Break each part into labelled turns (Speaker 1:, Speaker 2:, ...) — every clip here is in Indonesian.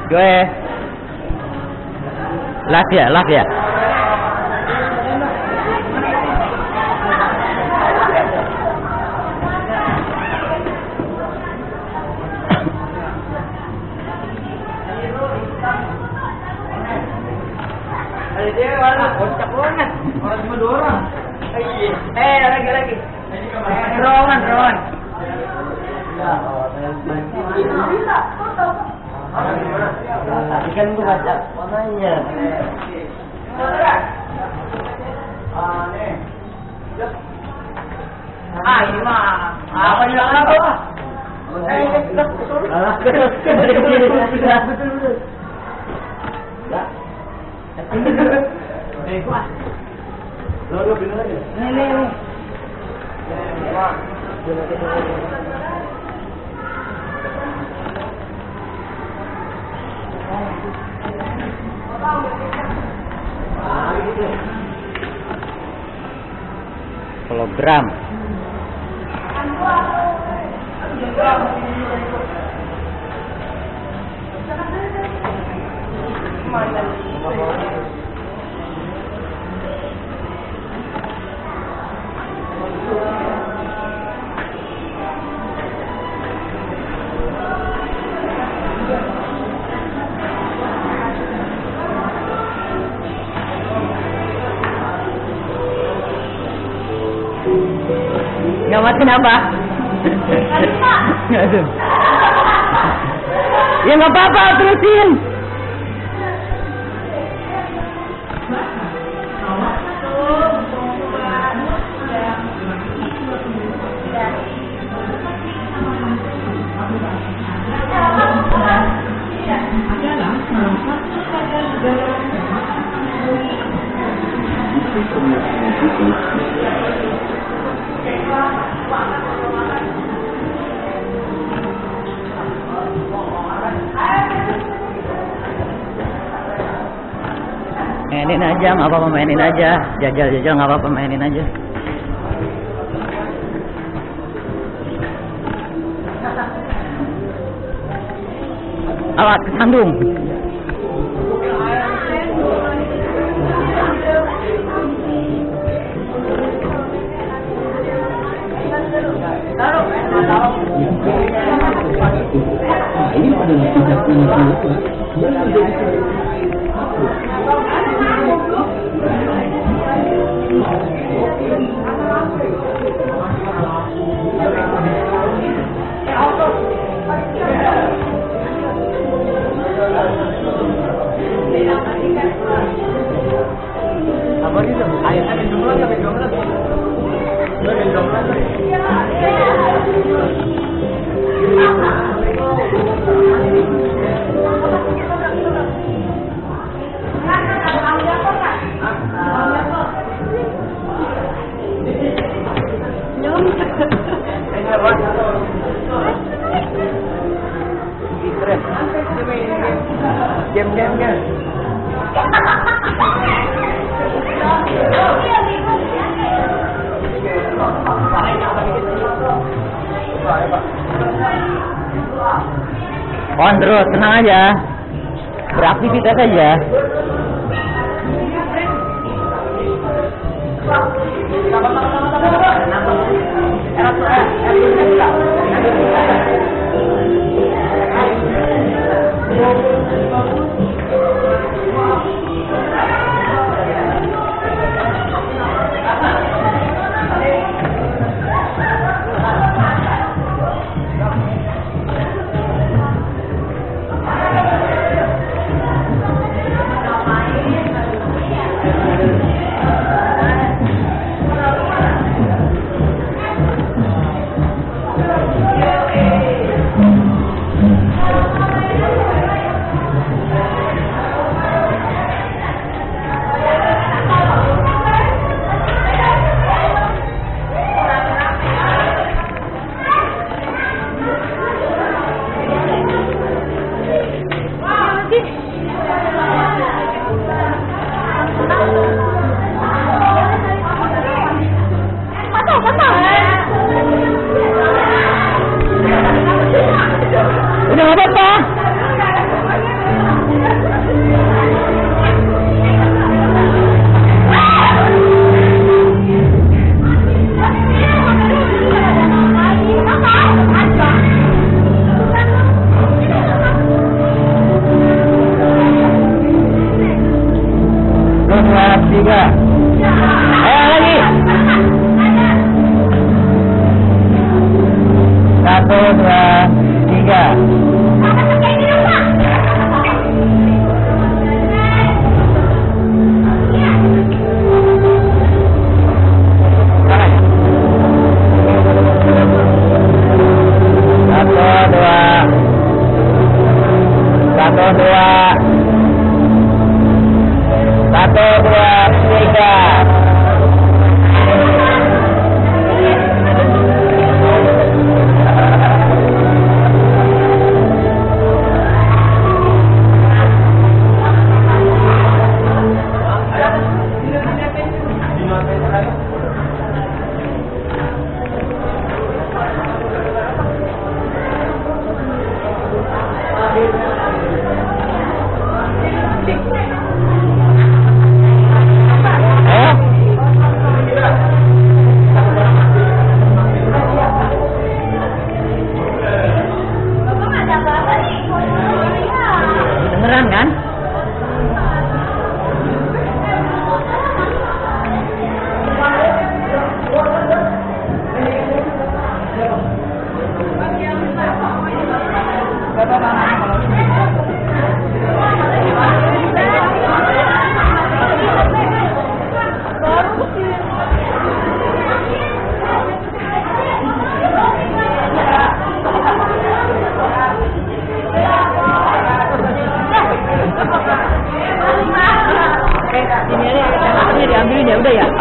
Speaker 1: Gue lak ya.
Speaker 2: Orang cuma 2 orang. Lagi. Roman. Tadi kan gua baca warnanya. Ini mah apa bilang apa? Lo bener aja. Nih.
Speaker 1: Hologram. Ngamatin apa? Ya nggak apa-apa, terusin. Mainin aja, nggak apa-apa, mainin aja. Jajal nggak apa-apa, mainin aja. Alat kesandung.
Speaker 3: Ini adalah tindak pidana yang menjadi apa gitu? Air jumlah. Game.
Speaker 1: Terus tenang aja, beraktivitas aja.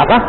Speaker 1: Apa?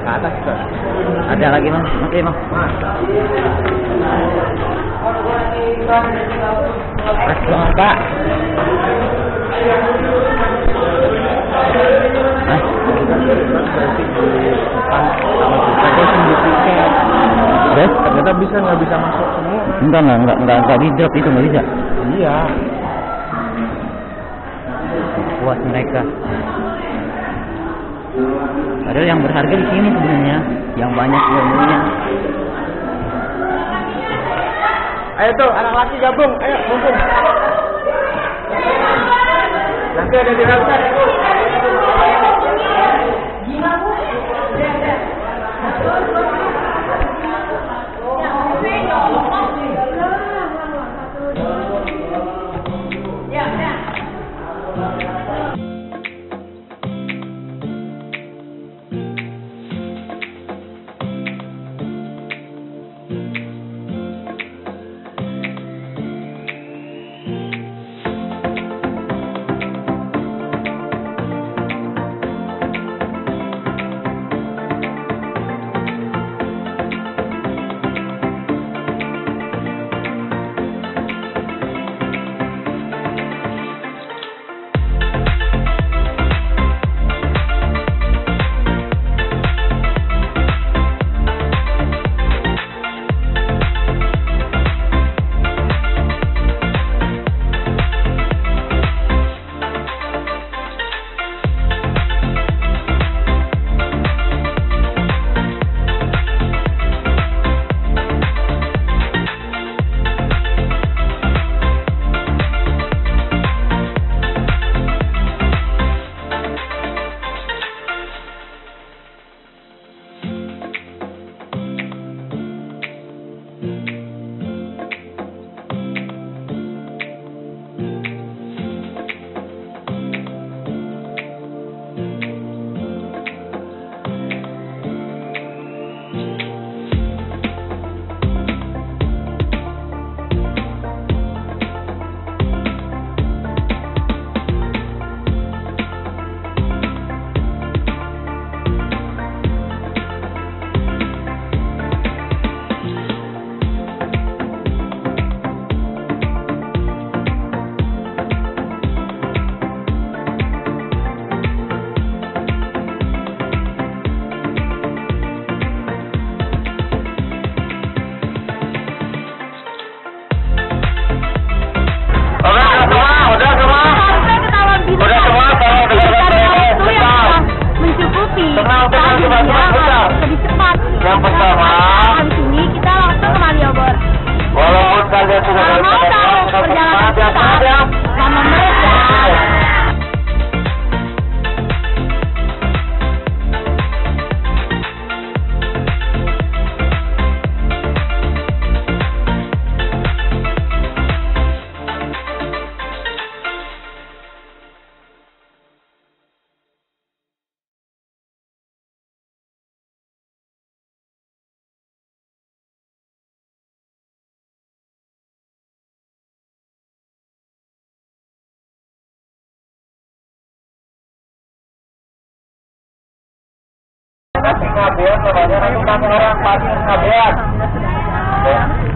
Speaker 3: Ke atas tuh.
Speaker 1: Ada lagi mas, oke mas. Mas banget pak. Mas, terus
Speaker 3: ternyata bisa nggak bisa masuk semua.
Speaker 1: Enggak di drop itu nggak bisa.
Speaker 3: Iya.
Speaker 1: Buat mereka. Padahal yang berharga di sini sebenarnya, yang banyak ilmunya.
Speaker 3: Ayo tuh anak laki gabung, ayo mumpung. Nanti ada di rautan itu.
Speaker 4: Yang pertama, habis ini kita langsung ke Maliobor.
Speaker 2: Walaupun kalian sudah
Speaker 4: Mau tahu perjalanan kita sama mereka.
Speaker 2: Ngabean namanya nanti kami orang pagi ngabean.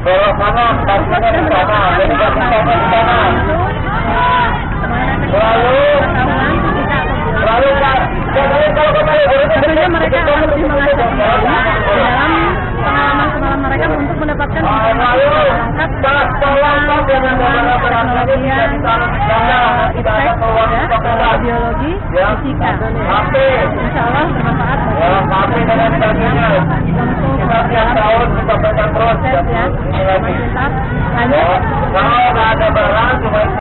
Speaker 2: Belok kanan, kakinya di sana, jadi kaki sana di sana. Lalu kalau kembali
Speaker 4: Tentunya mereka akan lebih mengasah kembali dalam pengalaman mereka untuk mendapatkan informasi lengkap keteknologian, iptek, ya, biologi, fisika. Insya Allah bermanfaat bagi untuk dalam proses ya, Pintar. Lanjut.